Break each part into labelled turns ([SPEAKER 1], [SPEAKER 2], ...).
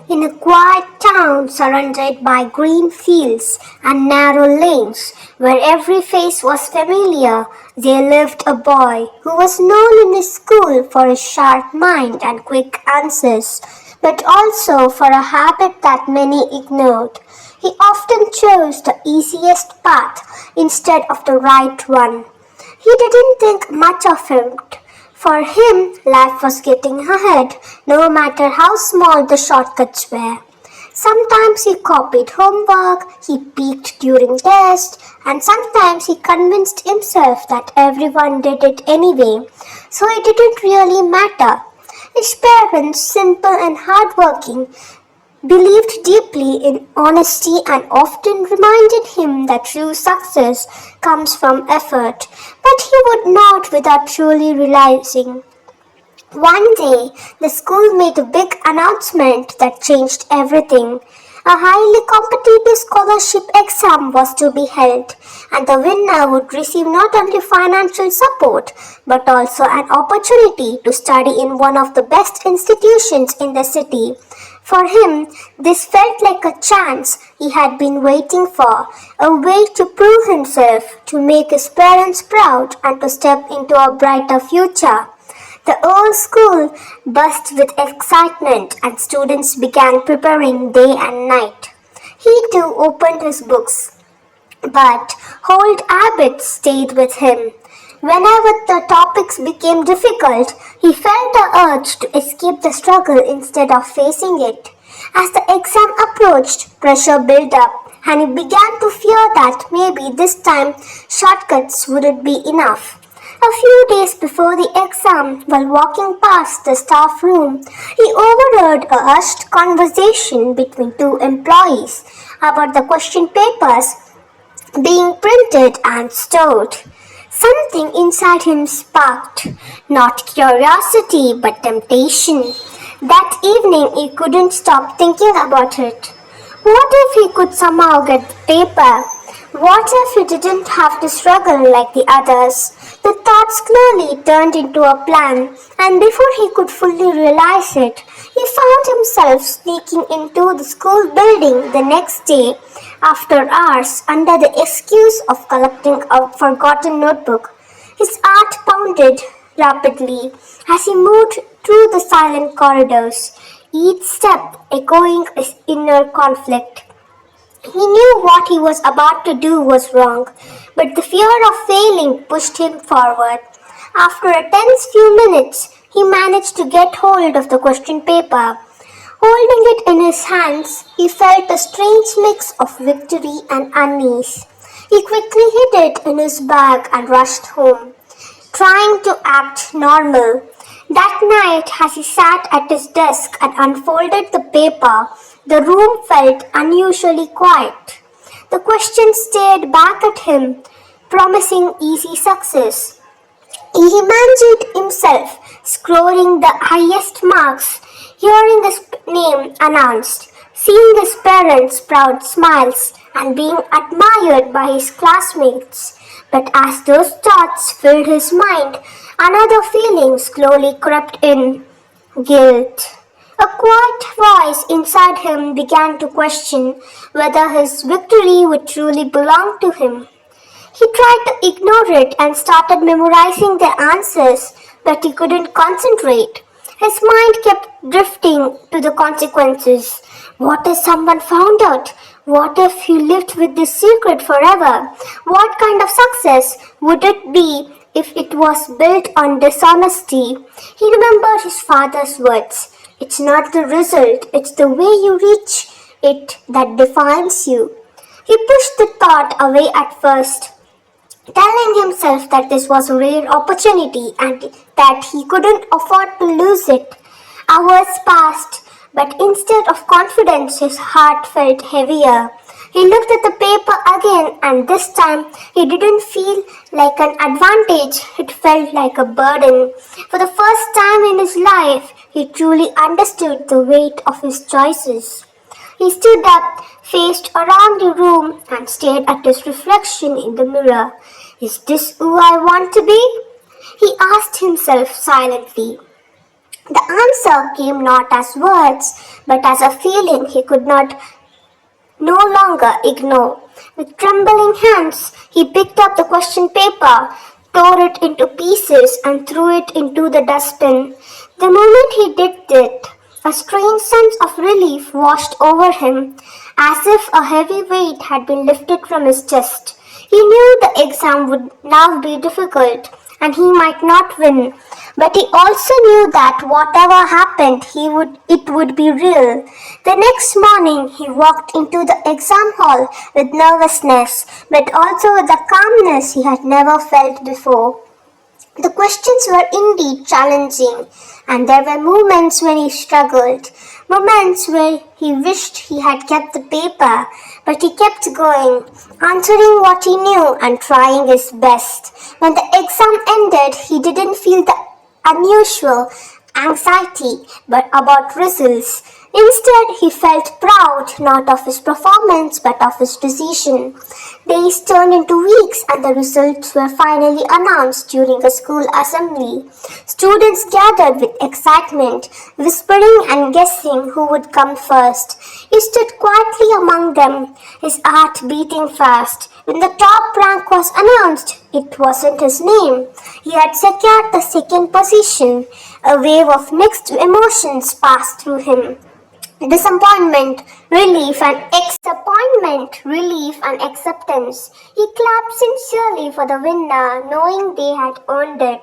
[SPEAKER 1] In a quiet town surrounded by green fields and narrow lanes, where every face was familiar, there lived a boy who was known in his school for his sharp mind and quick answers, but also for a habit that many ignored. He often chose the easiest path instead of the right one. He didn't think much of it. For him, life was getting ahead, no matter how small the shortcuts were. Sometimes he copied homework, he peeked during tests, and sometimes he convinced himself that everyone did it anyway, so it didn't really matter. His parents, simple and hardworking, believed deeply in honesty and often reminded him that true success comes from effort, but he would not without truly realizing. One day, the school made a big announcement that changed everything. A highly competitive scholarship exam was to be held, and the winner would receive not only financial support but also an opportunity to study in one of the best institutions in the city. For him, this felt like a chance he had been waiting for, a way to prove himself, to make his parents proud, and to step into a brighter future. The old school buzzed with excitement, and students began preparing day and night. He too opened his books, but old habits stayed with him. Whenever the topics became difficult, he felt the urge to escape the struggle instead of facing it. As the exam approached, pressure built up, and he began to fear that maybe this time shortcuts wouldn't be enough. A few days before the exam, while walking past the staff room, he overheard a hushed conversation between two employees about the question papers being printed and stored. Something inside him sparked, not curiosity but temptation. That evening he couldn't stop thinking about it. What if he could somehow get the paper? What if he didn't have to struggle like the others? The thought slowly turned into a plan, and before he could fully realize it, he found himself sneaking into the school building the next day after hours under the excuse of collecting a forgotten notebook. His heart pounded rapidly as he moved through the silent corridors, each step echoing his inner conflict. He knew what he was about to do was wrong, but the fear of failing pushed him forward. After a tense few minutes, he managed to get hold of the question paper. Holding it in his hands, he felt a strange mix of victory and unease. He quickly hid it in his bag and rushed home, trying to act normal. That night, as he sat at his desk and unfolded the paper, the room felt unusually quiet. The question stared back at him, promising easy success. He imagined himself scoring the highest marks, hearing his name announced, seeing his parents' proud smiles, and being admired by his classmates. But as those thoughts filled his mind, another feeling slowly crept in: guilt. A quiet voice inside him began to question whether his victory would truly belong to him. He tried to ignore it and started memorizing the answers, but he couldn't concentrate. His mind kept drifting to the consequences. What if someone found out? What if he lived with this secret forever? What kind of success would it be if it was built on dishonesty? He remembered his father's words. It's not the result, it's the way you reach it that defines you. He pushed the thought away at first, telling himself that this was a rare opportunity and that he couldn't afford to lose it. Hours passed, but instead of confidence, his heart felt heavier. He looked at the paper again, and this time he didn't feel like an advantage, it felt like a burden. For the first time in his life, he truly understood the weight of his choices. He stood up, faced around the room, and stared at his reflection in the mirror. Is this who I want to be? He asked himself silently. The answer came not as words, but as a feeling he could not no longer ignore. With trembling hands, he picked up the question paper, tore it into pieces, and threw it into the dustbin. The moment he did it, a strange sense of relief washed over him, as if a heavy weight had been lifted from his chest. He knew the exam would now be difficult, and he might not win. But he also knew that whatever happened, it would be real. The next morning, he walked into the exam hall with nervousness, but also with a calmness he had never felt before. The questions were indeed challenging, and there were moments when he struggled, moments where he wished he had kept the paper, but he kept going, answering what he knew and trying his best. When the exam ended, he didn't feel the unusual anxiety but about results. Instead, he felt proud not of his performance but of his decision. Days turned into weeks and the results were finally announced during a school assembly. Students gathered with excitement, whispering and guessing who would come first. He stood quietly among them, his heart beating fast. When the top rank was announced, it wasn't his name. He had secured the second position. A wave of mixed emotions passed through him. Relief and acceptance. He clapped sincerely for the winner, knowing they had earned it.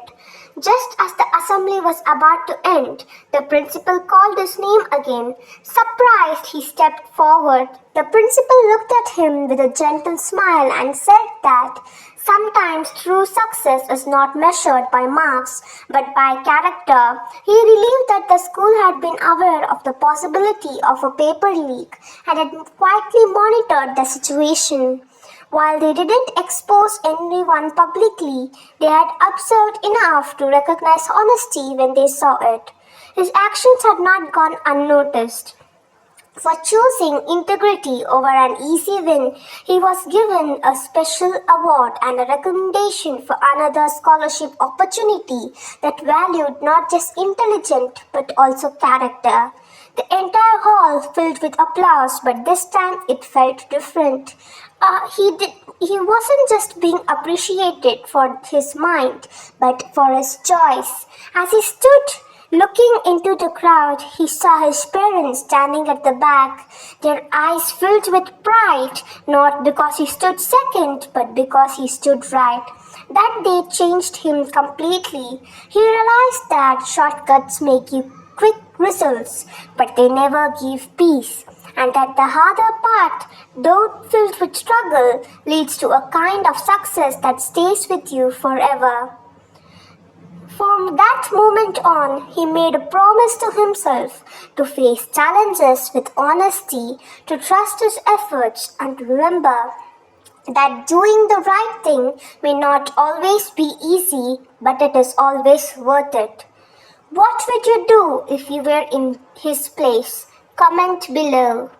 [SPEAKER 1] Just as the assembly was about to end, the principal called his name again. Surprised, he stepped forward. The principal looked at him with a gentle smile and said that sometimes true success is not measured by marks but by character. He relieved that the school had been aware of the possibility of a paper leak and had quietly monitored the situation. While they didn't expose anyone publicly, they had observed enough to recognize honesty when they saw it. His actions had not gone unnoticed. For choosing integrity over an easy win, he was given a special award and a recommendation for another scholarship opportunity that valued not just intelligence but also character. The entire hall filled with applause, but this time it felt different. He wasn't just being appreciated for his mind, but for his choice. As he stood looking into the crowd, he saw his parents standing at the back, their eyes filled with pride, not because he stood second, but because he stood right. That day changed him completely. He realized that shortcuts make you quick results, but they never give peace. And that the harder path, though filled with struggle, leads to a kind of success that stays with you forever. From that moment on, he made a promise to himself to face challenges with honesty, to trust his efforts, and to remember that doing the right thing may not always be easy, but it is always worth it. What would you do if you were in his place? Comment below.